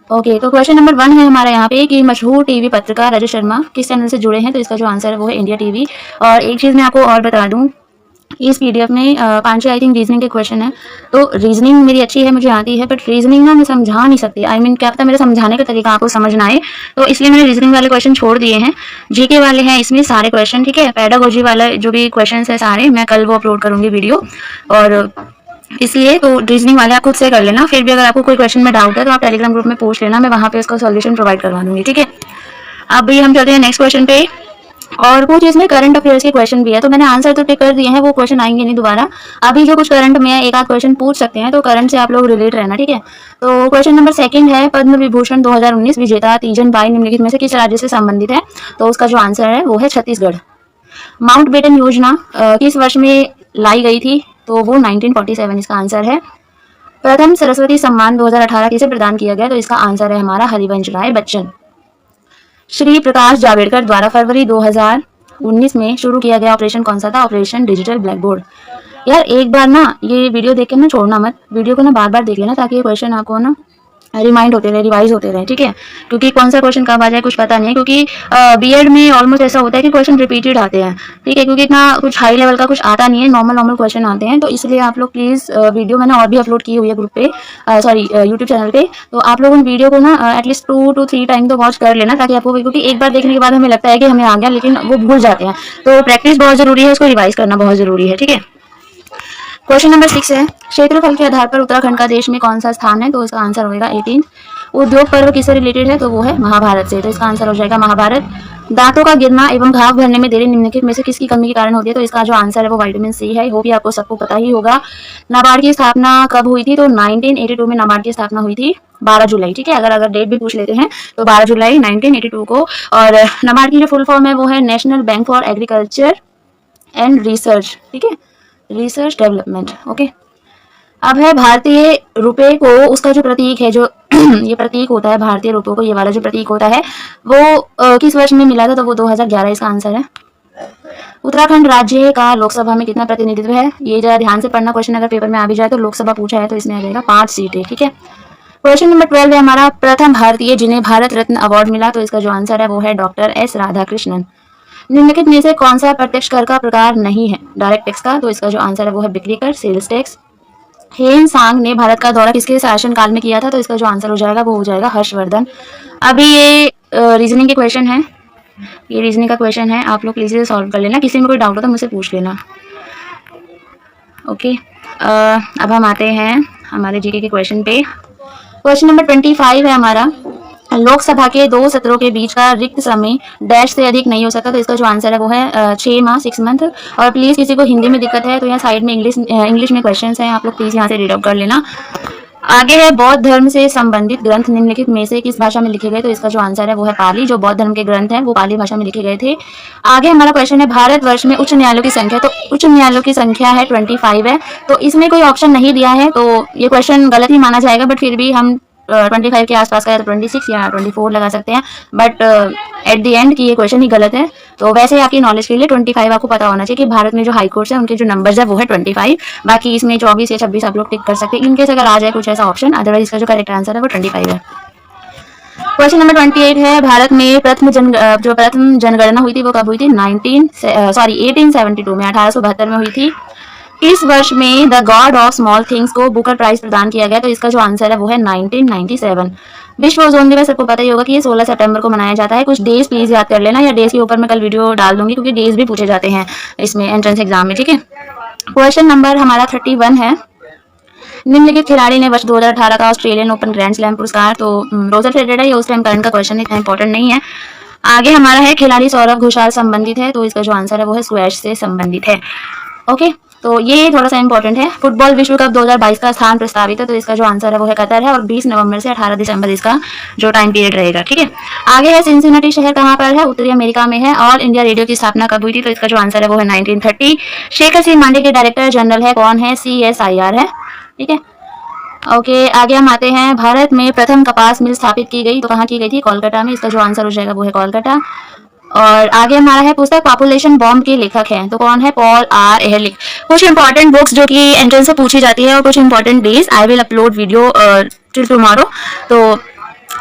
Okay, तो question number 1 है हमारा यहाँ पे कि मशहूर टीवी पत्रकार रजत शर्मा किस चैनल से जुड़े हैं? तो इसका जो आंसर है वो है इंडिया टीवी। और एक चीज़ मैं आपको और बता दूँ, इस पीडीएफ में 5 आई थिंक रीजनिंग के क्वेश्चन है। तो रीजनिंग मेरी अच्छी है, मुझे आती है, बट रीजनिंग ना मैं समझा नहीं सकती। आई मीन क्या पता मेरे समझाने का तरीका आपको समझ ना आए, तो इसलिए मैंने रीजनिंग वाले क्वेश्चन छोड़ दिए हैं। जीके वाले हैं इसमें सारे क्वेश्चन, ठीक है। पेडागोजी वाला जो भी क्वेश्चन है सारे मैं कल वो अपलोड करूंगी वीडियो, और इसलिए तो रीजनिंग वाले आप खुद से कर लेना। फिर भी अगर आपको कोई क्वेश्चन में डाउट है तो आप टेलीग्राम ग्रुप में पूछ लेना, मैं वहाँ पे उसका सॉल्यूशन प्रोवाइड करवा दूंगी, ठीक है। अभी हम चलते हैं नेक्स्ट क्वेश्चन पे। और कुछ इसमें करंट अफेयर्स के क्वेश्चन भी है, तो मैंने आंसर तो टिक कर दिए हैं, वो क्वेश्चन आएंगे नहीं दोबारा। अभी जो कुछ करंट में है एक आध क्वेश्चन पूछ सकते हैं, तो करंट से आप लोग रिलेट रहना, ठीक है। तो क्वेश्चन नंबर 2 है, पद्म विभूषण 2019 विजेता तीजन बाई निम्नलिखित में से किस राज्य से संबंधित है? तो उसका जो आंसर है वो है छत्तीसगढ़। माउंट बेटन योजना किस वर्ष में लाई गई थी? तो वो 1947 इसका आंसर है। प्रथम सरस्वती सम्मान 2018 किसे प्रदान किया गया? तो इसका आंसर है हमारा हरिवंश राय बच्चन। श्री प्रकाश जावड़ेकर द्वारा फरवरी 2019 में शुरू किया गया ऑपरेशन कौन सा था? Operation digital black board. यार एक बार ना ये वीडियो देख के ना छोड़ना मत, वीडियो को ना बार बार देख लेना, ताकि ये क्वेश्चन आपको ना रिमाइंड होते रहे, रिवाइज होते रहे, ठीक है। क्योंकि कौन सा क्वेश्चन कब आ जाए कुछ पता नहीं है, क्योंकि बीएड में ऑलमोस्ट ऐसा होता है कि क्वेश्चन रिपीटेड आते हैं, ठीक है। क्योंकि इतना कुछ हाई लेवल का कुछ आता नहीं है, नॉर्मल नॉर्मल क्वेश्चन आते हैं। तो इसलिए आप लोग प्लीज़ वीडियो मैंने और भी अपलोड की हुई है ग्रुप पे, सॉरी यूट्यूब चैनल पे, तो आप लोग उन वीडियो को ना एटलीस्ट 2 to 3 टाइम तो वॉच कर लेना, ताकि आपको, क्योंकि एक बार देखने के बाद हमें लगता है कि हमें आ गया, लेकिन वो भूल जाते हैं। तो प्रैक्टिस बहुत जरूरी है, उसको रिवाइज करना बहुत जरूरी है, ठीक है। क्वेश्चन नंबर 6 है, क्षेत्रफल के आधार पर उत्तराखंड का देश में कौन सा स्थान है? तो इसका आंसर होगा 18। उद्योग पर्व किससे रिलेटेड है? तो वो है महाभारत से, तो इसका आंसर हो जाएगा महाभारत। दांतों का गिरना एवं घाव भरने में देरी निम्नलिखित में से किसकी कमी के कारण होती है? तो इसका जो आंसर है वो विटामिन सी है। होप ये आपको सबको पता ही होगा। नाबार्ड की स्थापना कब हुई थी? तो 1982 में नाबार्ड की स्थापना हुई थी, 12 जुलाई, ठीक है। अगर डेट भी पूछ लेते हैं तो 12 जुलाई 1982 को। और नाबार्ड की जो फुल फॉर्म है वो है national bank for agriculture and research, ठीक है, रिसर्च डेवलपमेंट, ओके। अब है भारतीय रुपए को, उसका जो प्रतीक है, जो ये प्रतीक होता है भारतीय रुपए को, ये वाला जो प्रतीक होता है वो किस वर्ष में मिला था? तो वो 2011 इसका आंसर है। उत्तराखंड राज्य का लोकसभा में कितना प्रतिनिधित्व है? ये जरा ध्यान से पढ़ना, क्वेश्चन अगर पेपर में आ भी जाए तो लोकसभा पूछा है तो इसमें आ जाएगा 5 सीटें, ठीक है। क्वेश्चन नंबर 12 है हमारा, प्रथम भारतीय जिन्हें भारत रत्न अवार्ड मिला? तो इसका जो आंसर है वो है डॉक्टर एस राधाकृष्णन। निम्नलिखित में से कौन सा प्रत्यक्ष कर का प्रकार नहीं है डायरेक्ट टैक्स का? तो इसका जो आंसर है वो है बिक्री कर, सेल्स टैक्स। हेन सांग ने भारत का दौरा किसके शासनकाल में किया था? तो इसका जो आंसर हो जाएगा वो हो जाएगा हर्षवर्धन। अभी ये रीजनिंग के क्वेश्चन है, ये रीजनिंग का क्वेश्चन है, आप लोग प्लीज इसे सॉल्व कर लेना। किसी में कोई डाउट हो तो मुझसे पूछ लेना, ओके। अब हम आते हैं हमारे जीके के क्वेश्चन पे। क्वेश्चन नंबर 25 है हमारा, लोकसभा के 2 सत्रों के बीच का रिक्त समय डैश से अधिक नहीं हो सकता? तो इसका जो आंसर है वो है 6 माह, 6 मंथ। और प्लीज़ किसी को हिंदी में दिक्कत है तो यहाँ साइड में इंग्लिश में क्वेश्चंस हैं, आप लोग प्लीज़ यहाँ से रीड आउट कर लेना। आगे है, बौद्ध धर्म से संबंधित ग्रंथ निम्नलिखित में से किस भाषा में लिखे गए? तो इसका जो आंसर है वो है पाली। जो बौद्ध धर्म के ग्रंथ हैं वो पाली भाषा में लिखे गए थे। आगे हमारा क्वेश्चन है, भारतवर्ष में उच्च न्यायालयों की संख्या? तो उच्च न्यायालयों की संख्या है 25 है। तो इसमें कोई ऑप्शन नहीं दिया है, तो ये क्वेश्चन गलत ही माना जाएगा, बट फिर भी हम 25 के आसपास का है तो 26 या 24 लगा सकते हैं, बट एट द एंड कि ये क्वेश्चन ही गलत है। तो वैसे आपकी नॉलेज के लिए 25 आपको पता होना चाहिए कि भारत में जो हाई कोर्ट्स है उनके जो नंबर्स है वो है 25। बाकी इसमें 24 या 26 आप लोग टिक कर सकते हैं इनकेस अगर आ जाए कुछ ऐसा ऑप्शन, अदरवाइज इसका जो करेक्ट आंसर है वो 25 है। क्वेश्चन नंबर 28 है, भारत में प्रथम जनगणना हुई थी वो कब हुई थी? 1872 में, 1872 में हुई थी। इस वर्ष में the God of small things को बुकर प्राइज प्रदान किया गया? तो इसका जो आंसर है वो है 1997। विश्व ओजोन दिवस सबको पता ही होगा कि ये 16 सितंबर को मनाया जाता है। कुछ डेज प्लीज याद कर लेना, या डेज के ऊपर मैं कल वीडियो डाल दूंगी, क्योंकि डेज भी पूछे जाते हैं इसमें एंट्रेंस एग्जाम में, ठीक है। क्वेश्चन नंबर हमारा 31 है, निम्नलिखित खिलाड़ी ने वर्ष 2018 का ऑस्ट्रेलियन ओपन ग्रैंड स्लैम पुरस्कार? तो रोजर फेडरर है, ये उस टाइम करंट का क्वेश्चन इतना इंपॉर्टेंट नहीं है। आगे हमारा है, खिलाड़ी सौरभ घोषाल संबंधित है? तो इसका जो आंसर है वो है स्क्वैश से संबंधित है, ओके। तो ये थोड़ा सा इंपॉर्टेंट है। फुटबॉल विश्व कप 2022 का स्थान प्रस्तावित है? तो इसका जो आंसर है वो है कतर है, और 20 नवंबर से 18 दिसंबर इसका जो टाइम पीरियड रहेगा, ठीक है। आगे है, सिंसिनाटी शहर कहाँ पर है? उत्तरी अमेरिका में है। ऑल इंडिया रेडियो की स्थापना कब हुई थी? तो इसका जो आंसर है वो है 1930। शेखर सिंह मांडे के डायरेक्टर जनरल है कौन है? CSIR है, ठीक है, ओके। आगे हम आते हैं, भारत में प्रथम कपास मिल स्थापित की गई? तो कहाँ की गई थी? कोलकाता में। इसका जो आंसर हो जाएगा वो है कोलकाता। और आगे हमारा है, पुस्तक पॉपुलेशन बॉम्ब के लेखक हैं? तो कौन है? Paul R Ehrlich. कुछ इंपॉर्टेंट बुक्स जो कि एंट्रेंस से पूछी जाती है और कुछ important days, I will upload video till tomorrow. तो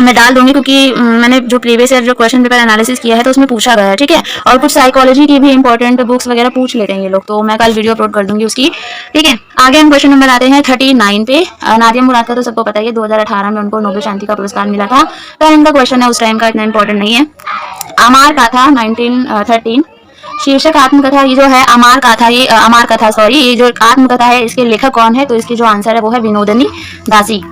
मैं डाल दूंगी, क्योंकि मैंने जो प्रीवियस ईयर जो क्वेश्चन पेपर एनालिसिस किया है तो उसमें पूछा गया है, ठीक है। और कुछ साइकोलॉजी की भी इंपॉर्टेंट बुक्स वगैरह पूछ लेते हैं ये लोग, तो मैं कल वीडियो अपलोड कर दूंगी उसकी, ठीक है। आगे हम क्वेश्चन नंबर आते हैं 39 पे। नादिया मुराद का तो सबको पता ही है, 2018 में उनको नोबेल शांति का पुरस्कार मिला था। तो इनका क्वेश्चन है, उस टाइम का, इतना इंपॉर्टेंट नहीं है। अमार गाथा 1913 शीर्षक आत्मकथा, ये जो है अमार गाथा, ये अमार कथा सॉरी, ये जो आत्मकथा है इसके लेखक कौन है, तो इसकी जो आंसर है वो है विनोदनी दासी।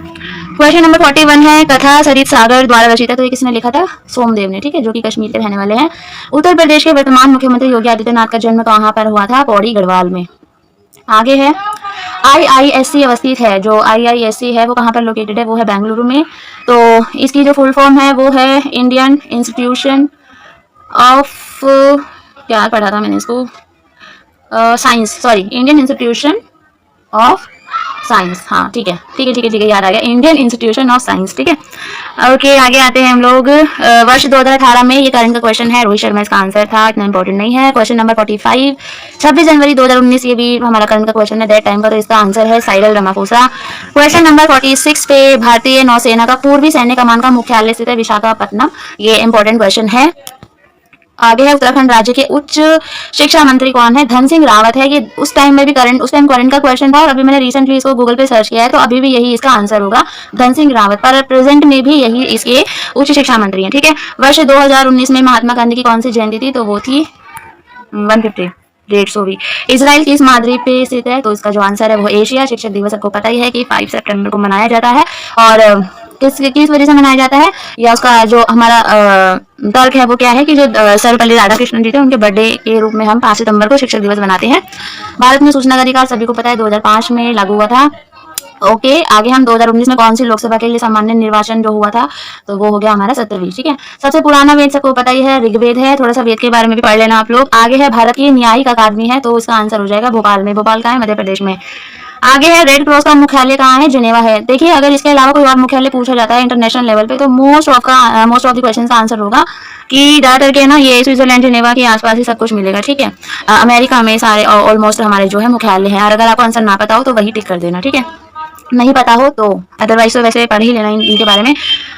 क्वेश्चन नंबर 41 है, कथा सरित सागर द्वारा रचित है, तो ये किसने लिखा था, सोमदेव ने, ठीक है, जो कि कश्मीर के रहने वाले हैं। उत्तर प्रदेश के वर्तमान मुख्यमंत्री योगी आदित्यनाथ का जन्म कहाँ पर हुआ था, पौड़ी गढ़वाल में। आगे है IISc अवस्थित है, जो IISc है वो कहाँ पर लोकेटेड है, वो है बेंगलुरु में। तो इसकी जो फुल फॉर्म है वो है इंडियन इंस्टीट्यूशन ऑफ, क्या पढ़ा था मैंने इसको, science, sorry, Indian institution of science, हाँ ठीक है ठीक है ठीक है ठीक है, याद आ गया, इंडियन इंस्टीट्यूशन ऑफ साइंस, ठीक है। ओके, आगे आते हैं हम लोग। वर्ष 2018 में, ये करंट का क्वेश्चन है, रोहित शर्मा इसका आंसर था, इतना इंपॉर्टेंट नहीं है। क्वेश्चन नंबर 45, 26 जनवरी 2019, ये भी हमारा करंट का क्वेश्चन है, दैट टाइम का, तो इसका आंसर है साइरल रामाफोसा। क्वेश्चन नंबर 46 पे, भारतीय नौसेना का पूर्वी सैन्य कमान का मुख्यालय स्थित है विशाखापट्टनम, ये इंपॉर्टेंट क्वेश्चन है। आगे है, उत्तराखंड राज्य के उच्च शिक्षा मंत्री कौन है, धन सिंह रावत है। ये उस टाइम में भी करंट, उस टाइम करंट का क्वेश्चन था, और अभी मैंने रिसेंटली इसको गूगल पे सर्च किया है, तो अभी भी यही इसका आंसर होगा, धन सिंह रावत, पर प्रेजेंट में भी यही इसके उच्च शिक्षा मंत्री हैं, ठीक है। वर्ष 2019 में महात्मा गांधी की कौन सी जयंती थी, तो वो थी 150 150 भी। इसराइल किस महाद्वीप पे स्थित है, तो इसका जो आंसर है वो एशिया। शिक्षक दिवस सबको पता ही है कि 5 सितंबर को मनाया जाता है, और किस वजह से मनाया जाता है, या उसका जो हमारा तर्क है वो क्या है कि जो सर्वपल्ली राधाकृष्णन जी थे, उनके बर्थडे के रूप में हम 5 सितंबर को शिक्षक दिवस मनाते हैं। भारत में सूचना का अधिकार सभी को पता है 2005 में लागू हुआ था। ओके, आगे हम 2019 में कौन सी लोकसभा के लिए सामान्य निर्वाचन जो हुआ था, तो वो हो गया हमारा 17वीं, ठीक है। सबसे पुराना वेद सबको पता ही है, ऋग्वेद है, थोड़ा सा वेद के बारे में भी पढ़ लेना आप लोग। आगे है, भारत की न्यायिक अकादमी है, तो उसका आंसर हो जाएगा भोपाल में। भोपाल कहाँ है, मध्य प्रदेश में। आगे है, रेड क्रॉस का मुख्यालय कहाँ है, जिनेवा है। देखिए, अगर इसके अलावा कोई और मुख्यालय पूछा जाता है इंटरनेशनल लेवल पे, तो मोस्ट ऑफ द क्वेश्चन का आंसर होगा कि ज्यादातर के ना ये स्विट्जरलैंड, जिनेवा के आसपास ही सब कुछ मिलेगा, ठीक है। अमेरिका में सारे ऑलमोस्ट हमारे जो है मुख्यालय हैं, और अगर आपको आंसर ना पता हो तो वही टिक कर देना, ठीक है, नहीं पता हो तो, अदरवाइज तो वैसे पढ़ ही लेना इनके बारे में।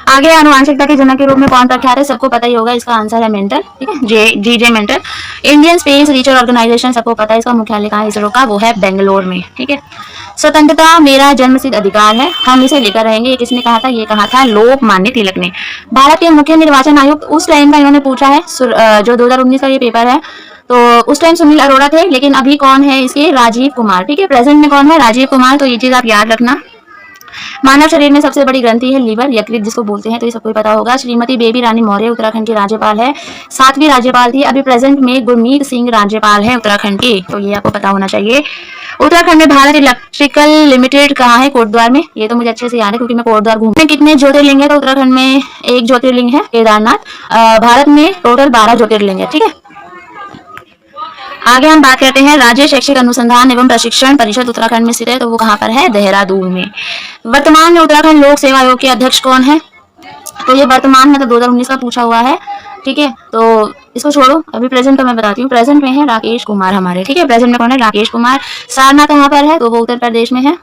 आगे, आनुवांशिकता के जनक के रूप में कौन प्रख्यात है, सबको पता ही होगा, इसका आंसर है मेंटल, ठीक है, J Mendel. Indian space research organisation सबको पता है, इसका मुख्यालय कहाँ है इसरो का, वो है बेंगलोर में, ठीक है। स्वतंत्रता मेरा जन्मसिद्ध अधिकार है, हम इसे लेकर रहेंगे, ये किसने कहा था, ये कहा था लोकमान्य तिलक ने। भारत के मुख्य निर्वाचन आयुक्त उस टाइम का इन्होंने पूछा है, जो 2019 का ये पेपर है, तो उस टाइम सुनील अरोड़ा थे, लेकिन अभी कौन है इसके, राजीव कुमार, ठीक है, प्रेजेंट में कौन है, राजीव कुमार, तो ये चीज आप याद रखना। मानव शरीर में सबसे बड़ी ग्रंथि है लीवर, यकृत जिसको बोलते हैं, तो ये सबको पता होगा। श्रीमती बेबी रानी मौर्य उत्तराखंड की राज्यपाल है, 7वीं राज्यपाल थी, अभी प्रेजेंट में गुरमीत सिंह राज्यपाल है उत्तराखंड की, तो ये आपको पता होना चाहिए। उत्तराखंड में भारत इलेक्ट्रिकल लिमिटेड कहाँ है, कोटद्वार में, ये तो मुझे अच्छे से याद है क्योंकि मैं कोटद्वार घूमने। कितने ज्योतिर्लिंग है, तो उत्तराखंड में एक ज्योतिर्लिंग है केदारनाथ। भारत में टोटल 12 ज्योतिर्लिंग है, ठीक है। आगे हम बात करते हैं, राज्य शैक्षिक अनुसंधान एवं प्रशिक्षण परिषद उत्तराखंड में स्थित है, तो वो कहाँ पर है, देहरादून में। वर्तमान में उत्तराखंड लोक सेवा आयोग के अध्यक्ष कौन है, तो ये वर्तमान में तो 2019 का पूछा हुआ है, ठीक है, तो इसको छोड़ो, अभी प्रेजेंट का मैं बताती हूँ। प्रेजेंट में है राकेश कुमार हमारे, ठीक है, प्रेजेंट में कौन है, राकेश कुमार। सारनाथ कहाँ पर है, तो वो उत्तर प्रदेश में है।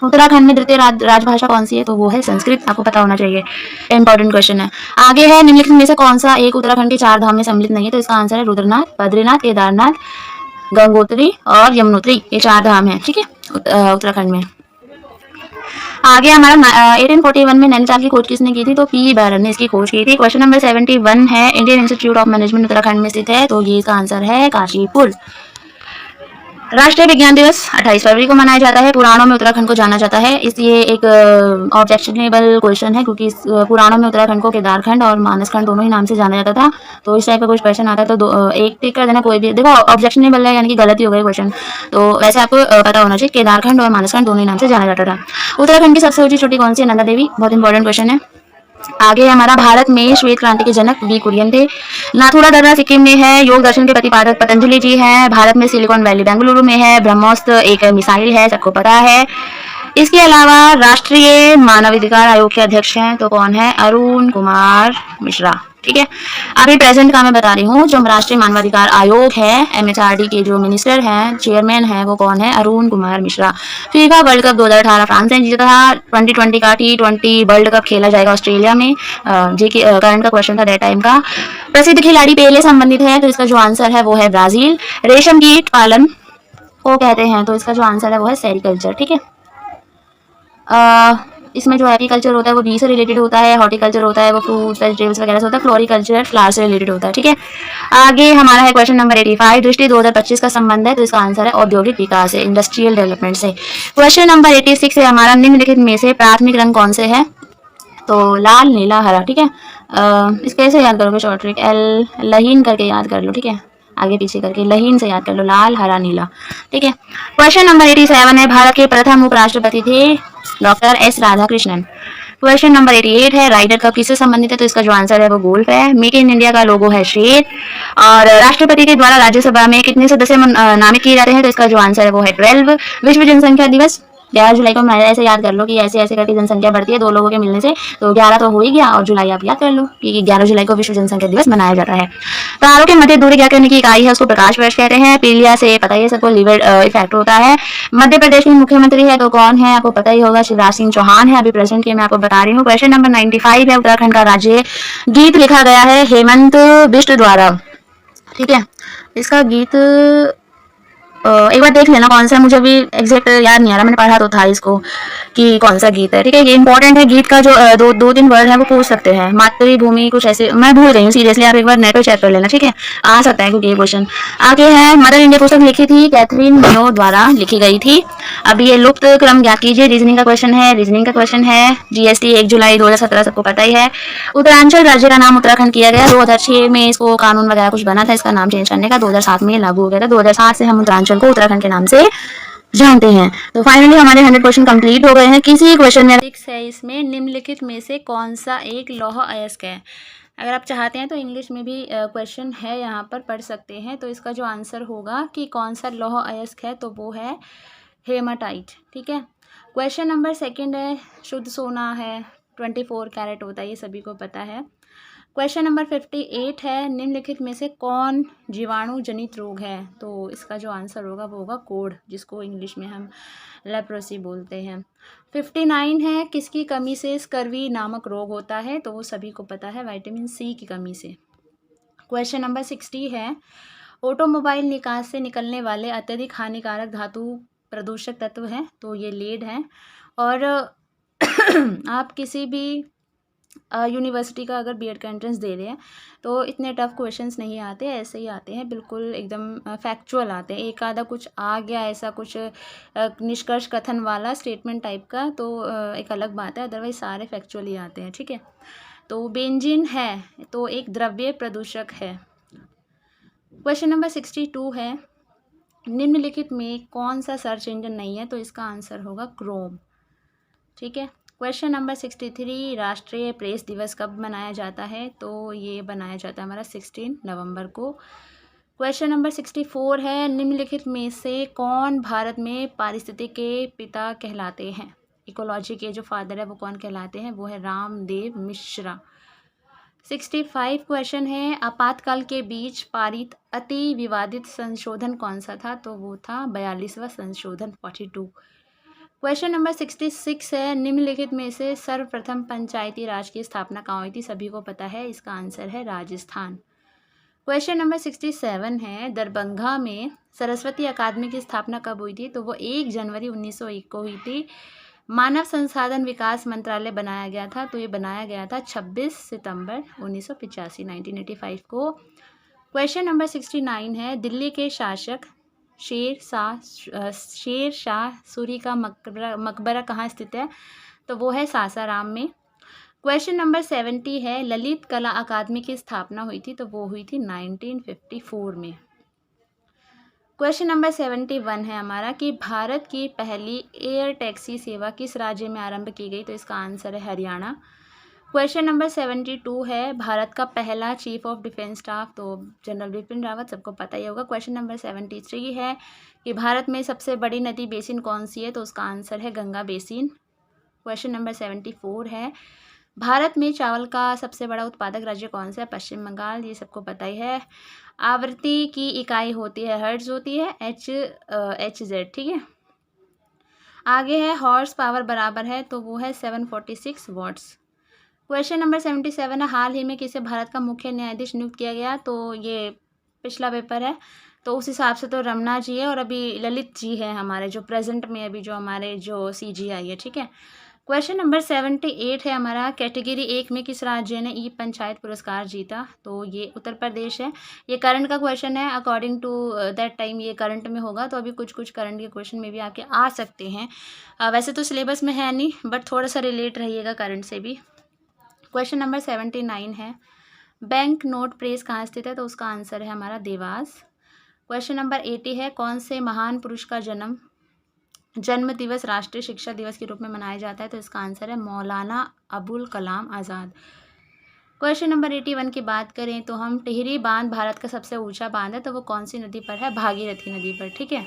उत्तराखंड में द्वितीय राजभाषा कौन सी है, तो वो है संस्कृत, आपको पता होना चाहिए, इंपॉर्टेंट क्वेश्चन है। आगे है, निम्नलिखित में से कौन सा एक उत्तराखंड के 4 धाम में सम्मिलित नहीं है, तो इसका आंसर है रुद्रनाथ, बद्रीनाथ, केदारनाथ, गंगोत्री और यमुनोत्री, ये 4 धाम है, ठीक है, उत्तराखंड में। आगे हमारा 1841 में नैनीताल की खोज किसने की थी, तो पी बैरन ने इसकी खोज की थी। क्वेश्चन नंबर 71 है, Indian institute of management Uttarakhand में स्थित है, तो ये इसका आंसर है काशीपुर। राष्ट्रीय विज्ञान दिवस 28 फरवरी को मनाया जाता है। पुराणों में उत्तराखंड को जाना जाता है, इसलिए एक ऑब्जेक्शनेबल क्वेश्चन है, क्योंकि पुराणों में उत्तराखंड को केदारखंड और मानसखंड दोनों ही नाम से जाना जाता था। तो इस टाइप का कुछ क्वेश्चन आता है तो एक टिक कर देना, कोई भी। देखो, ऑब्जेक्शनेबल है यानी कि गलत ही हो गया क्वेश्चन, तो वैसे आपको पता होना चाहिए केदारखंड और मानसखंड दोनों ही नाम से जाना जाता था। उत्तराखंड की सबसे ऊंची चोटी कौन सी है, नंदा देवी, बहुत इंपॉर्टेंट क्वेश्चन है। आगे हमारा, भारत में श्वेत क्रांति के जनक वी कुरियन थे। नाथुला दर्रा सिक्किम में है, योग दर्शन के प्रतिपादक पतंजलि जी हैं। भारत में सिलिकॉन वैली बेंगलुरु में है। ब्रह्मोस्त्र एक मिसाइल है, सबको पता है। इसके अलावा राष्ट्रीय मानवाधिकार आयोग के अध्यक्ष हैं तो कौन है? अरुण कुमार मिश्रा। ठीक है, अभी प्रेजेंट का मैं बता रही हूँ। जो राष्ट्रीय मानवाधिकार आयोग है, MHRD के जो मिनिस्टर हैं, चेयरमैन हैं, वो कौन है? Arun Kumar Mishra. FIFA world cup 2018 France ने जीता था। 2020 का T20 वर्ल्ड कप खेला जाएगा ऑस्ट्रेलिया में। जी की करंट का क्वेश्चन था दैट टाइम का। प्रसिद्ध खिलाड़ी पेले संबंधित है तो इसका जो आंसर है वो है ब्राजील। रेशम कीट पालन को कहते हैं तो इसका जो आंसर है वो है सेरिकल्चर। ठीक है, इसमें जो एग्रीकल्चर होता है वो बी से रिलेटेड होता है, हॉर्टिकल्चर होता है वो फ्रूट्स वेजिटेबल्स वगैरह से होता है, फ्लोरिकल्चर फ्लावर से रिलेटेड होता है। ठीक है, आगे हमारा है क्वेश्चन नंबर 85। दृष्टि 2025 का संबंध है तो इसका आंसर है औद्योगिक विकास से, इंडस्ट्रियल डेवलपमेंट से। क्वेश्चन नंबर 86 है हमारा, निम्नलिखित में से प्राथमिक रंग कौन से है? तो लाल नीला हरा। ठीक है, इसको कैसे याद करोगे? शॉर्ट ट्रिक, लहीन करके याद कर लो। ठीक है, आगे पीछे करके लहीन से याद कर लो, लाल हरा नीला। ठीक है, क्वेश्चन नंबर 87 है, भारत के प्रथम उपराष्ट्रपति थे doctor S Radhakrishnan. Question number 88 है, राइडर कप किससे संबंधित है तो इसका जो आंसर है वो गोल्फ है। मेक इन इंडिया का लोगो है शेर। और राष्ट्रपति के द्वारा राज्यसभा में कितने सदस्य नामित किए जाते हैं तो इसका जो आंसर है वो है 12। विश्व जनसंख्या दिवस 11 जुलाई को मनाया। ऐसे याद कर लो कि ऐसे ऐसे करके जनसंख्या बढ़ती है दो लोगों के मिलने से, तो 11 तो हो ही गया और जुलाई आप याद कर लो कि 11 जुलाई को विश्व जनसंख्या दिवस मनाया जाता है। तारों के मध्य दूरी क्या करने की इकाई है उसको प्रकाश वर्ष कहते हैं। पीलिया से पता ही है सबको, लीवर इफेक्ट होता है। मध्य प्रदेश के मुख्यमंत्री है तो कौन है? आपको पता ही होगा, शिवराज सिंह चौहान है। अभी प्रेजेंट के मैं आपको बता रही हूँ। क्वेश्चन नंबर 95 है, उत्तराखंड का राज्य गीत लिखा गया है हेमंत बिष्ट द्वारा। ठीक है, इसका गीत एक बार देख लेना कौन सा, मुझे अभी एग्जैक्ट याद नहीं आ रहा, मैंने पढ़ा तो था इसको कि कौन सा गीत है। ठीक है, ये इंपॉर्टेंट है। गीत का जो दो तीन वर्ड है वो पूछ सकते हैं। मातृभूमि कुछ ऐसे, मैं भूल गई हूँ सीरियसली, आप एक बार नेट पे चेक कर लेना। ठीक है, आ सकता है क्योंकि ये क्वेश्चन आगे है। मदर इंडिया पुस्तक लिखी थी कैथरीन मेयो द्वारा लिखी गई थी। अभी ये लुप्त क्रम ज्ञात कीजिए, रीजनिंग का क्वेश्चन है। रीजनिंग का क्वेश्चन है, GST 1 जुलाई 2017 सबको पता ही है। उत्तरांचल राज्य का नाम उत्तराखंड किया गया 2006 में, इसको कानून वगैरह कुछ बना था इसका नाम चेंज करने का, 2007 में लागू हो गया था। 2007 से हम उत्तरांचल को उत्तराखंड के नाम से जानते हैं। तो फाइनली हमारे 100 क्वेश्चन कंप्लीट हो गए हैं। किसी क्वेश्चन में 6 है, इसमें निम्नलिखित में से कौन सा एक लौह अयस्क है? अगर आप चाहते हैं तो इंग्लिश में भी क्वेश्चन है, यहाँ पर पढ़ सकते हैं। तो इसका जो आंसर होगा कि कौन सा लौह अयस्क है तो वो है हेमाटाइट। ठीक है, क्वेश्चन नंबर 2 है, शुद्ध सोना है 24 कैरेट होता है, ये सभी को पता है। क्वेश्चन नंबर 58 है, निम्नलिखित में से कौन जीवाणु जनित रोग है? तो इसका जो आंसर होगा वो होगा कोढ़, जिसको इंग्लिश में हम लेप्रोसी बोलते हैं। 59 है, किसकी कमी से स्कर्वी नामक रोग होता है? तो वो सभी को पता है, विटामिन C की कमी से। क्वेश्चन नंबर 60 है, ऑटोमोबाइल निकास से निकलने वाले अत्यधिक हानिकारक धातु प्रदूषक तत्व हैं तो ये लेड है। और आप किसी भी यूनिवर्सिटी का अगर B.Ed का एंट्रेंस दे रहे हैं तो इतने टफ क्वेश्चंस नहीं आते, ऐसे ही आते हैं, बिल्कुल एकदम फैक्चुअल आते हैं। एक आधा कुछ आ गया ऐसा कुछ निष्कर्ष कथन वाला स्टेटमेंट टाइप का तो एक अलग बात है, अदरवाइज सारे फैक्चुअल ही आते हैं। ठीक है, तो बेंजीन है तो एक द्रव्य प्रदूषक है। क्वेश्चन नंबर 62 है, निम्नलिखित में कौन सा सर्च इंजन नहीं है? तो इसका आंसर होगा क्रोम। ठीक है, क्वेश्चन नंबर 63, राष्ट्रीय प्रेस दिवस कब मनाया जाता है? तो ये बनाया जाता है हमारा 16 नवंबर को। क्वेश्चन नंबर 64 है, निम्नलिखित में से कौन भारत में पारिस्थितिकी के पिता कहलाते हैं? इकोलॉजी के जो फादर है वो कौन कहलाते हैं? वो है रामदेव मिश्रा। 65 क्वेश्चन है, आपातकाल के बीच पारित अति विवादित संशोधन कौन सा था? तो वो था 42वां संशोधन 42। क्वेश्चन नंबर 66 है, निम्नलिखित में से सर्वप्रथम पंचायती राज की स्थापना कहाँ हुई थी? सभी को पता है, इसका आंसर है राजस्थान। क्वेश्चन नंबर 67 है, दरभंगा में सरस्वती अकादमी की स्थापना कब हुई थी? तो वो 1 जनवरी 1901 को हुई थी। मानव संसाधन विकास मंत्रालय बनाया गया था तो ये बनाया गया था 26 सितंबर 1985 1985 को। क्वेश्चन नंबर 69 है, दिल्ली के शासक शेर शाह सूरी का मकबरा कहाँ स्थित है? तो वो है सासाराम में। क्वेश्चन नंबर 70 है, ललित कला अकादमी की स्थापना हुई थी तो वो हुई थी 1954 में। क्वेश्चन नंबर 71 है हमारा कि भारत की पहली एयर टैक्सी सेवा किस राज्य में आरंभ की गई? तो इसका आंसर है हरियाणा। क्वेश्चन नंबर 72 है, भारत का पहला चीफ ऑफ डिफेंस स्टाफ, तो जनरल बिपिन रावत, सबको पता ही होगा। क्वेश्चन नंबर 73 है कि भारत में सबसे बड़ी नदी बेसिन कौन सी है, तो उसका आंसर है गंगा बेसिन। क्वेश्चन नंबर 74 है, भारत में चावल का सबसे बड़ा उत्पादक राज्य कौन सा है, पश्चिम बंगाल, ये सबको पता ही है। आवृत्ति की इकाई होती है हर्ट्ज होती है, HZ, ठीक है। आगे है हॉर्स पावर बराबर है, तो वो है 746 वॉट्स। क्वेश्चन नंबर 77 है, हाल ही में किसे भारत का मुख्य न्यायाधीश नियुक्त किया गया, तो ये पिछला पेपर है, तो उस हिसाब से तो रमना जी है और अभी ललित जी है हमारे जो प्रेजेंट में अभी जो हमारे जो CGI है, ठीक है। क्वेश्चन नंबर 78 है हमारा, कैटेगरी 1 में किस राज्य ने ई पंचायत पुरस्कार जीता, तो ये उत्तर प्रदेश है। ये करंट का क्वेश्चन है, अकॉर्डिंग टू दैट टाइम ये करंट में होगा, तो अभी कुछ कुछ करंट के क्वेश्चन में भी आपके आ सकते हैं। वैसे तो सिलेबस में है नहीं, बट थोड़ा सा रिलेट रहिएगा करंट से भी। क्वेश्चन नंबर 79 है, बैंक नोट प्रेस कहाँ स्थित है, तो उसका आंसर है हमारा देवास। क्वेश्चन नंबर 80 है, कौन से महान पुरुष का जन्म दिवस राष्ट्रीय शिक्षा दिवस के रूप में मनाया जाता है, तो इसका आंसर है मौलाना अबुल कलाम आज़ाद। क्वेश्चन नंबर 81 की बात करें तो हम, टिहरी बांध भारत का सबसे ऊंचा बांध है, तो वो कौन सी नदी पर है, भागीरथी नदी पर, ठीक है।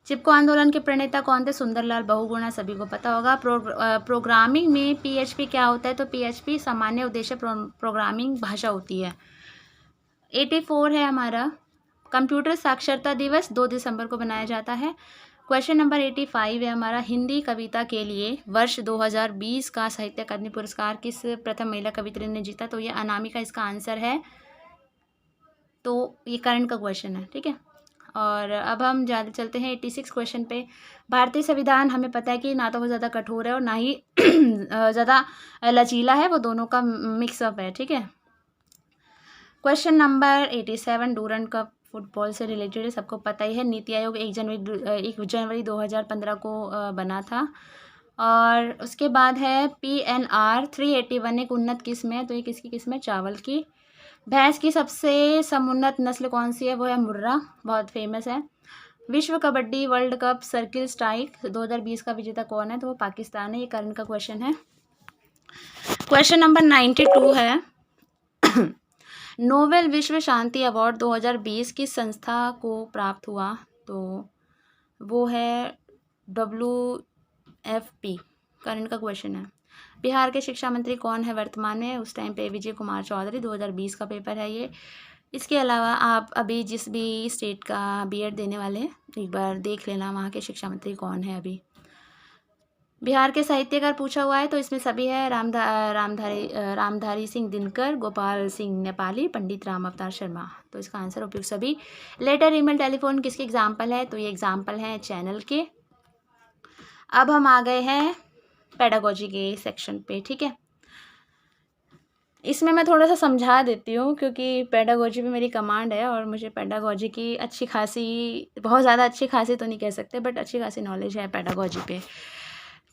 चिपको आंदोलन के प्रणेता कौन थे, सुंदरलाल बहुगुणा, सभी को पता होगा। प्रोग्रामिंग में PHP क्या होता है, तो PHP सामान्य उद्देश्य प्रोग्रामिंग भाषा होती है। 84 है हमारा, कंप्यूटर साक्षरता दिवस 2 दिसंबर को मनाया जाता है। क्वेश्चन नंबर 85 है हमारा, हिंदी कविता के लिए वर्ष 2020 का साहित्य अकादमी पुरस्कार किस प्रथम महिला कवित्री ने जीता, तो ये अनामिका इसका आंसर है। तो ये करंट का क्वेश्चन है, ठीक है। और अब हम ज़्यादा चलते हैं 86 क्वेश्चन पे। भारतीय संविधान हमें पता है कि ना तो वो ज़्यादा कठोर है और ना ही ज़्यादा लचीला है, वो दोनों का मिक्सअप है, ठीक है। Question number 87, Durand cup football से रिलेटेड है, सबको पता ही है। नीति आयोग 1 जनवरी 2015 को बना था। और उसके बाद है PNR 381 एक उन्नत किस्म है, तो ये किसकी किस्म है, चावल की। भैंस की सबसे समुन्नत नस्ल कौन सी है, वो है मुर्रा, बहुत फेमस है। विश्व kabaddi world cup circle strike 2020 का विजेता कौन है, तो वो पाकिस्तान है, ये करंट का क्वेश्चन है। क्वेश्चन नंबर 92 है, नोबेल विश्व शांति अवार्ड 2020 किस संस्था को प्राप्त हुआ, तो वो है WFP, करंट का क्वेश्चन है। बिहार के शिक्षा मंत्री कौन है वर्तमान में, उस टाइम पे विजय कुमार चौधरी, 2020 का पेपर है ये। इसके अलावा आप अभी जिस भी स्टेट का B.Ed देने वाले हैं, एक बार देख लेना वहाँ के शिक्षा मंत्री कौन है अभी। बिहार के साहित्यकार पूछा हुआ है, तो इसमें सभी है, रामधारी सिंह दिनकर, गोपाल सिंह नेपाली, पंडित राम अवतार शर्मा, तो इसका आंसर उपयुक्त सभी। लेटर, ईमेल, टेलीफोन किसके एग्जाम्पल है, तो ये एग्जाम्पल हैं चैनल के। अब हम आ गए हैं पेडागोजी के सेक्शन पे, ठीक है। इसमें मैं थोड़ा सा समझा देती हूँ क्योंकि पेडागोजी पे मेरी कमांड है और मुझे पेडागोजी की अच्छी खासी, बहुत ज़्यादा अच्छी खासी तो नहीं कह सकते, बट अच्छी खासी नॉलेज है पेडागोजी पे।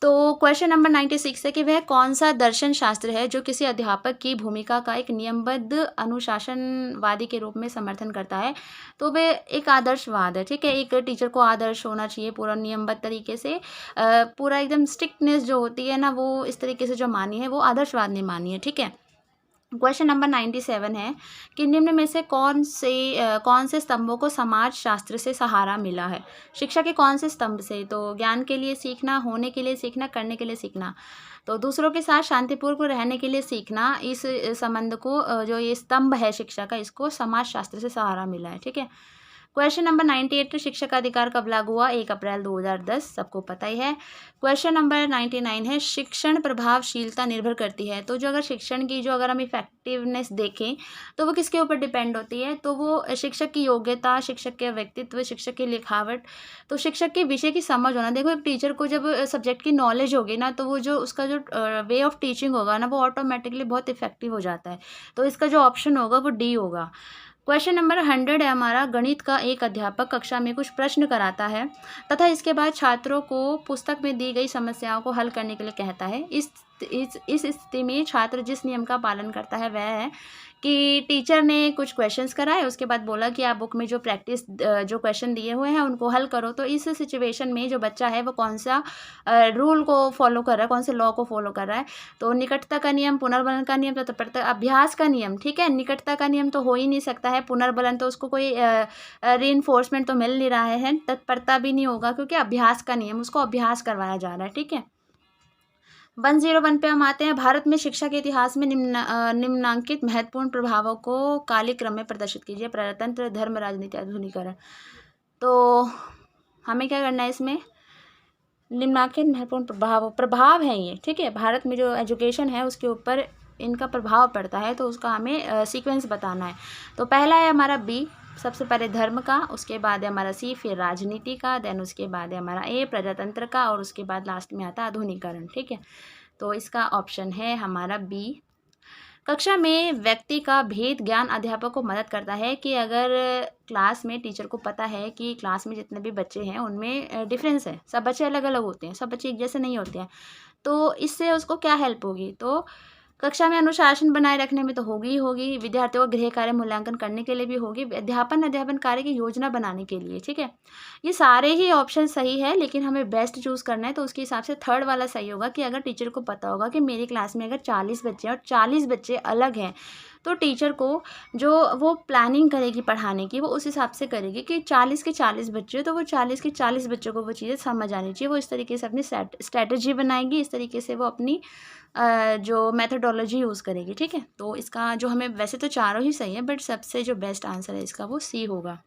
तो क्वेश्चन नंबर 96 है कि वह कौन सा दर्शन शास्त्र है जो किसी अध्यापक की भूमिका का एक नियमबद्ध अनुशासनवादी के रूप में समर्थन करता है, तो वह एक आदर्शवाद है, ठीक है। एक टीचर को आदर्श होना चाहिए पूरा नियमबद्ध तरीके से, पूरा एकदम स्ट्रिक्टनेस जो होती है ना, वो इस तरीके से जो मानी है वो आदर्शवाद ने मानी है, ठीक है। क्वेश्चन नंबर 97 है कि निम्न में से कौन से स्तंभों को समाज शास्त्र से सहारा मिला है, शिक्षा के कौन से स्तंभ से, तो ज्ञान के लिए सीखना, होने के लिए सीखना, करने के लिए सीखना, तो दूसरों के साथ शांतिपूर्वक रहने के लिए सीखना, इस संबंध को जो ये स्तंभ है शिक्षा का, इसको समाज शास्त्र से सहारा मिला है, ठीक है। क्वेश्चन नंबर 98, शिक्षक का अधिकार कब लागू हुआ, 1 अप्रैल 2010, सबको पता ही है। क्वेश्चन नंबर 99 है, शिक्षण प्रभावशीलता निर्भर करती है, तो जो अगर शिक्षण की जो अगर हम इफेक्टिवनेस देखें तो वो किसके ऊपर डिपेंड होती है, तो वो शिक्षक की योग्यता, शिक्षक के व्यक्तित्व, शिक्षक की लिखावट, तो शिक्षक के विषय की समझ होना। देखो एक टीचर को जब सब्जेक्ट की नॉलेज होगी ना, तो वो जो उसका जो वे ऑफ टीचिंग होगा ना, वो ऑटोमेटिकली बहुत इफेक्टिव हो जाता है, तो इसका जो ऑप्शन होगा वो D होगा। क्वेश्चन नंबर 100 है हमारा, गणित का एक अध्यापक कक्षा में कुछ प्रश्न कराता है तथा इसके बाद छात्रों को पुस्तक में दी गई समस्याओं को हल करने के लिए कहता है। इस इस स्थिति में छात्र जिस नियम का पालन करता है वह है कि टीचर ने कुछ क्वेश्चंस कराए, उसके बाद बोला कि आप बुक में जो प्रैक्टिस जो क्वेश्चन दिए हुए हैं उनको हल करो। तो इस सिचुएशन में जो बच्चा है वो कौन सा रूल को फॉलो कर रहा है, कौन से लॉ को फॉलो कर रहा है। तो निकटता का नियम, पुनर्बलन का नियम, तत्परता, अभ्यास का नियम, ठीक है। निकटता का नियम तो हो ही नहीं सकता है, पुनर्बलन तो उसको कोई रीइंफोर्समेंट तो मिल नहीं रहा है, तत्परता भी नहीं होगा क्योंकि अभ्यास का नियम, उसको अभ्यास करवाया जा रहा है, ठीक है। 101 पे हम आते हैं। भारत में शिक्षा के इतिहास में निम्नांकित महत्वपूर्ण प्रभावों को कालक्रम में प्रदर्शित कीजिए। प्रजातंत्र, धर्म, राजनीति, आधुनिकीकरण। तो हमें क्या करना है इसमें, निम्नांकित महत्वपूर्ण प्रभाव है ये, ठीक है। भारत में जो एजुकेशन है उसके ऊपर इनका प्रभाव पड़ता है, तो उसका हमें सीक्वेंस बताना है। तो पहला है हमारा बी, सबसे पहले धर्म का, उसके बाद है हमारा सी, फिर राजनीति का, देन उसके बाद है हमारा ए प्रजातंत्र का, और उसके बाद लास्ट में आता है आधुनिकीकरण, ठीक है। तो इसका ऑप्शन है हमारा बी। कक्षा में व्यक्ति का भेद ज्ञान अध्यापक को मदद करता है कि अगर क्लास में टीचर को पता है कि क्लास में जितने भी बच्चे हैं उनमें डिफरेंस है, सब बच्चे अलग अलग होते हैं, सब बच्चे एक जैसे नहीं होते हैं, तो इससे उसको क्या हेल्प होगी। तो कक्षा में अनुशासन बनाए रखने में तो होगी ही होगी, विद्यार्थियों को गृह कार्य मूल्यांकन करने के लिए भी होगी, अध्यापन कार्य की योजना बनाने के लिए, ठीक है। ये सारे ही ऑप्शन सही है, लेकिन हमें बेस्ट चूज़ करना है, तो उसके हिसाब से थर्ड वाला सही होगा कि अगर टीचर को पता होगा कि मेरी क्लास में अगर 40 बच्चे हैं और 40 बच्चे अलग हैं, तो टीचर को जो वो प्लानिंग करेगी पढ़ाने की, वो उस हिसाब से करेगी कि 40 के 40 बच्चे, तो वो 40 के 40 बच्चों को वो चीज़ें समझ आनी चाहिए। वो इस तरीके से अपनी स्ट्रैटेजी बनाएगी, इस तरीके से वो अपनी जो मेथोडोलॉजी यूज़ करेगी, ठीक है। तो इसका जो हमें, वैसे तो चारों ही सही है, बट सबसे जो बेस्ट आंसर है इसका वो सी होगा।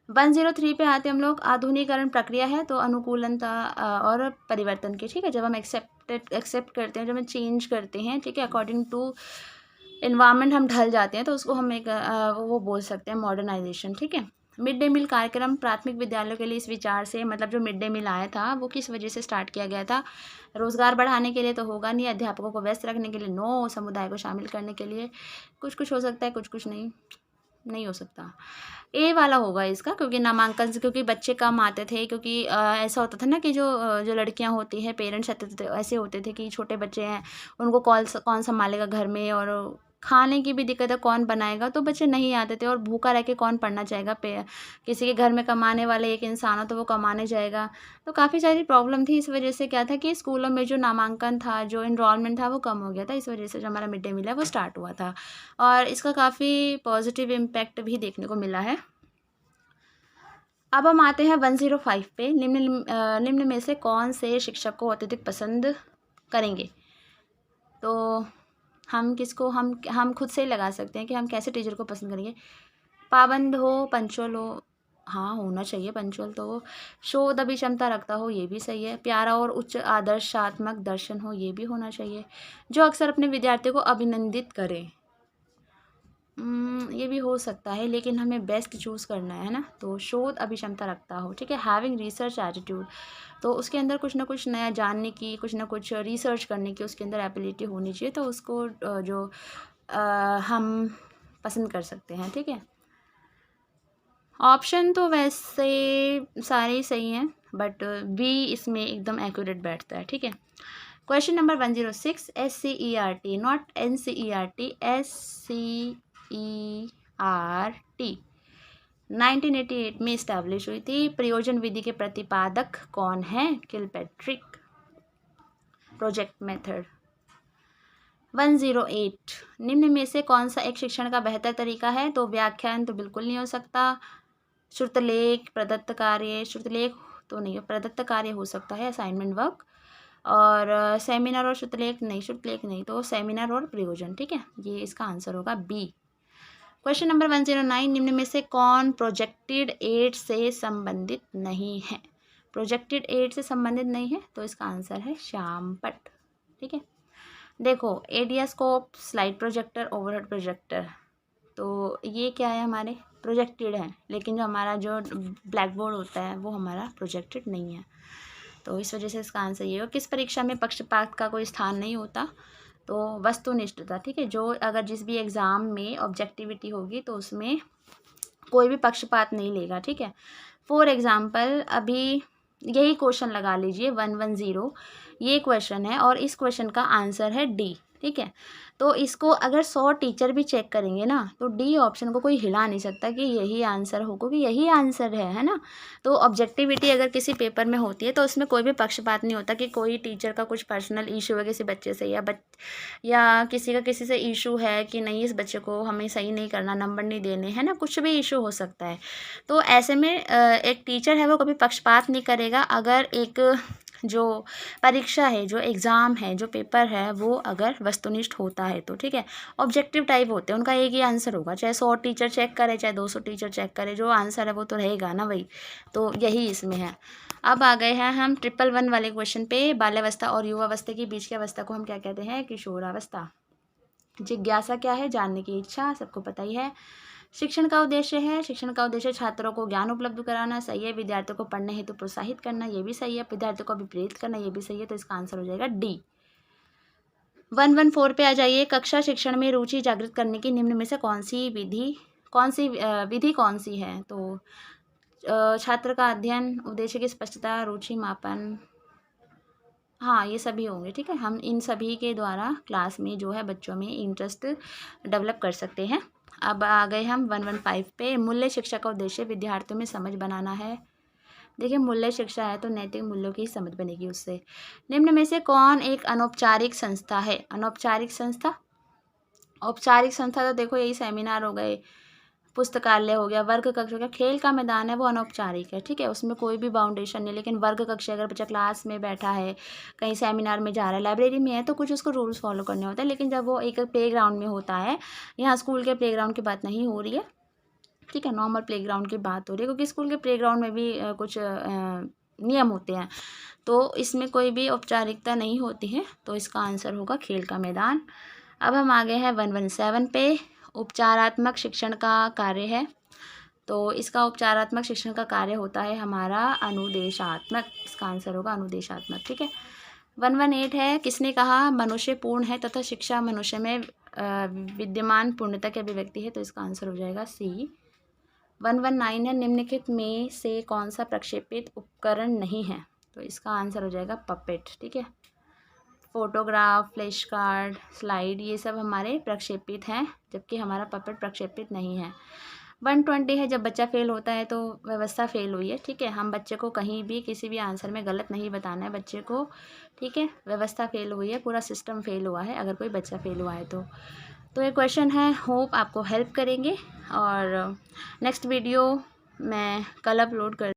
103 पे आते हम लोग। आधुनिकीकरण प्रक्रिया है तो अनुकूलनता और परिवर्तन की, ठीक है। जब हम एक्सेप्ट करते हैं, जब हम चेंज करते हैं, ठीक है, अकॉर्डिंग टू इन्वायरमेंट हम ढल जाते हैं, तो उसको हम एक वो बोल सकते हैं मॉडर्नाइजेशन, ठीक है। मिड डे मील कार्यक्रम प्राथमिक विद्यालयों के लिए इस विचार से, मतलब जो मिड डे मील आया था वो किस वजह से स्टार्ट किया गया था। रोज़गार बढ़ाने के लिए तो होगा नहीं, अध्यापकों को व्यस्त रखने के लिए नो, समुदाय को शामिल करने के लिए, कुछ कुछ हो सकता है, कुछ कुछ नहीं हो सकता। ए वाला होगा इसका, क्योंकि नामांकन से, क्योंकि बच्चे कम आते थे, क्योंकि ऐसा होता था ना कि जो लड़कियां होती हैं, पेरेंट्स ऐसे होते थे कि छोटे बच्चे हैं, उनको कौन संभालेगा घर में, और खाने की भी दिक्कत है, कौन बनाएगा, तो बच्चे नहीं आते थे, और भूखा रह के कौन पढ़ना चाहेगा। किसी के घर में कमाने वाले एक इंसान हो तो वो कमाने जाएगा, तो काफ़ी सारी प्रॉब्लम थी। इस वजह से क्या था कि स्कूलों में जो नामांकन था, जो इनरोलमेंट था वो कम हो गया था, इस वजह से जो हमारा मिड डे मील है वो स्टार्ट हुआ था, और इसका काफ़ी पॉजिटिव इम्पैक्ट भी देखने को मिला है। अब हम आते हैं 105 पे। निम्न में से कौन से शिक्षक को अत्यधिक पसंद करेंगे। तो हम खुद से ही लगा सकते हैं कि हम कैसे टीचर को पसंद करेंगे। पाबंद हो, पंचुअल हो, हाँ होना चाहिए पंचुअल, तो शोध अभिक्षमता रखता हो, ये भी सही है। प्यारा और उच्च आदर्शात्मक दर्शन हो, ये भी होना चाहिए। जो अक्सर अपने विद्यार्थियों को अभिनंदित करे, ये भी हो सकता है, लेकिन हमें बेस्ट चूज़ करना है ना। तो शोध अभिक्षमता रखता हो, ठीक है। हैविंग रिसर्च एटीट्यूड, तो उसके अंदर कुछ ना कुछ नया जानने की, कुछ ना कुछ रिसर्च करने की उसके अंदर एबिलिटी होनी चाहिए, तो उसको जो हम पसंद कर सकते हैं, ठीक है। ऑप्शन तो वैसे सारे ही सही हैं, बट बी इसमें एकदम एक्यूरेट बैठता है, ठीक है। Question number 106। SCERT, not NCERT, SCERT 1988 में इस्टेब्लिश हुई थी। प्रयोजन विधि के प्रतिपादक कौन है। किलपैट्रिक। Project method. 108। निम्न में से कौन सा एक शिक्षण का बेहतर तरीका है। तो व्याख्यान तो बिल्कुल नहीं हो सकता। श्रुतलेख, प्रदत्त कार्य, श्रुतलेख तो नहीं, प्रदत्त कार्य हो सकता है, असाइनमेंट वर्क, और सेमिनार और श्रुतलेख नहीं, तो सेमिनार और प्रयोजन, ठीक है। ये इसका आंसर होगा बी। Question number 109। निम्न में से कौन प्रोजेक्टेड एड से संबंधित नहीं है। प्रोजेक्टेड एड से संबंधित नहीं है, तो इसका आंसर है श्यामपट्ट, ठीक है। देखो, एडियास्कोप, स्लाइड प्रोजेक्टर, ओवरहेड प्रोजेक्टर, तो ये क्या है, हमारे प्रोजेक्टेड है, लेकिन जो हमारा जो ब्लैक बोर्ड होता है वो हमारा प्रोजेक्टेड नहीं है, तो इस वजह से इसका आंसर ये हो। किस परीक्षा में पक्षपात का कोई स्थान नहीं होता। तो वस्तुनिष्ठता, ठीक है। जो अगर जिस भी एग्ज़ाम में ऑब्जेक्टिविटी होगी तो उसमें कोई भी पक्षपात नहीं लेगा, ठीक है। फॉर एग्ज़ाम्पल अभी यही क्वेश्चन लगा लीजिए 110। ये क्वेश्चन है और इस क्वेश्चन का आंसर है डी। ठीक है, तो इसको अगर 100 टीचर भी चेक करेंगे ना तो डी ऑप्शन को कोई हिला नहीं सकता कि यही आंसर हो, क्योंकि यही आंसर है ना। तो ऑब्जेक्टिविटी अगर किसी पेपर में होती है तो उसमें कोई भी पक्षपात नहीं होता कि कोई टीचर का कुछ पर्सनल इशू है किसी बच्चे से, या किसी का किसी से इशू है कि नहीं इस बच्चे को हमें सही नहीं करना, नंबर नहीं देने, है ना, कुछ भी इशू हो सकता है। तो ऐसे में एक टीचर है वो कभी पक्षपात नहीं करेगा अगर एक जो परीक्षा है, जो एग्ज़ाम है, जो पेपर है वो अगर वस्तुनिष्ठ होता है तो। ठीक है, ऑब्जेक्टिव टाइप होते हैं, उनका एक ही आंसर होगा, चाहे 100 टीचर चेक करे चाहे 200 टीचर चेक करे, जो आंसर है वो तो रहेगा ना वही। तो यही इसमें है। अब आ गए हैं हम 111 वाले क्वेश्चन पे। बाल्यावस्था और युवावस्था के बीच की अवस्था को हम क्या कहते हैं? किशोरावस्था। जिज्ञासा क्या है? जानने की इच्छा, सबको पता ही है। शिक्षण का उद्देश्य है, शिक्षण का उद्देश्य छात्रों को ज्ञान उपलब्ध कराना, सही है। विद्यार्थियों को पढ़ने हेतु प्रोत्साहित करना, ये भी सही है। विद्यार्थियों को प्रेरित करना, ये भी सही है। तो इसका आंसर हो जाएगा डी। 114 पे आ जाइए। कक्षा शिक्षण में रुचि जागृत करने की निम्न में से कौन सी विधि कौन सी है? तो छात्र का अध्ययन, उद्देश्य की स्पष्टता, रुचि मापन, हाँ ये सभी होंगे। ठीक है, हम इन सभी के द्वारा क्लास में जो है बच्चों में इंटरेस्ट डेवलप कर सकते हैं। अब आ गए हम 115 पे। मूल्य शिक्षा का उद्देश्य विद्यार्थियों में समझ बनाना है। देखिए, मूल्य शिक्षा है तो नैतिक मूल्यों की समझ बनेगी उससे। निम्न में से कौन एक अनौपचारिक संस्था है? अनौपचारिक संस्था, औपचारिक संस्था तो देखो यही सेमिनार हो गए, पुस्तकालय हो गया, वर्ग कक्ष हो गया। खेल का मैदान है वो अनौपचारिक है। ठीक है, उसमें कोई भी बाउंडेशन नहीं। लेकिन वर्ग कक्ष अगर बच्चा क्लास में बैठा है, कहीं सेमिनार में जा रहा है, लाइब्रेरी में है, तो कुछ उसको रूल्स फॉलो करने होते हैं। लेकिन जब वो एक प्ले ग्राउंड में होता है, यहाँ स्कूल के प्ले ग्राउंड की बात नहीं हो रही है, ठीक है, नॉर्मल प्ले ग्राउंड की बात हो रही है, क्योंकि स्कूल के प्ले ग्राउंड में भी कुछ नियम होते हैं, तो इसमें कोई भी औपचारिकता नहीं होती है। तो इसका आंसर होगा खेल का मैदान। अब हम आ गए हैं 117 पे। उपचारात्मक शिक्षण का कार्य है, तो इसका उपचारात्मक शिक्षण का कार्य होता है हमारा अनुदेशात्मक। इसका आंसर होगा अनुदेशात्मक। ठीक है, 118 है। किसने कहा मनुष्य पूर्ण है तथा शिक्षा मनुष्य में विद्यमान पूर्णता की अभिव्यक्ति है? तो इसका आंसर हो जाएगा सी। 119 है। निम्नलिखित में से कौन सा प्रक्षेपित उपकरण नहीं है? तो इसका आंसर हो जाएगा पपेट। ठीक है, फोटोग्राफ, फ्लैश कार्ड, स्लाइड, ये सब हमारे प्रक्षेपित हैं, जबकि हमारा पपेट प्रक्षेपित नहीं है। 120 है। जब बच्चा फेल होता है तो व्यवस्था फेल हुई है। ठीक है, हम बच्चे को कहीं भी किसी भी आंसर में गलत नहीं बताना है बच्चे को। ठीक है, व्यवस्था फेल हुई है, पूरा सिस्टम फेल हुआ है अगर कोई बच्चा फेल हुआ है तो ये क्वेश्चन है, होप आपको हेल्प करेंगे। और नेक्स्ट वीडियो मैं कल अपलोड कर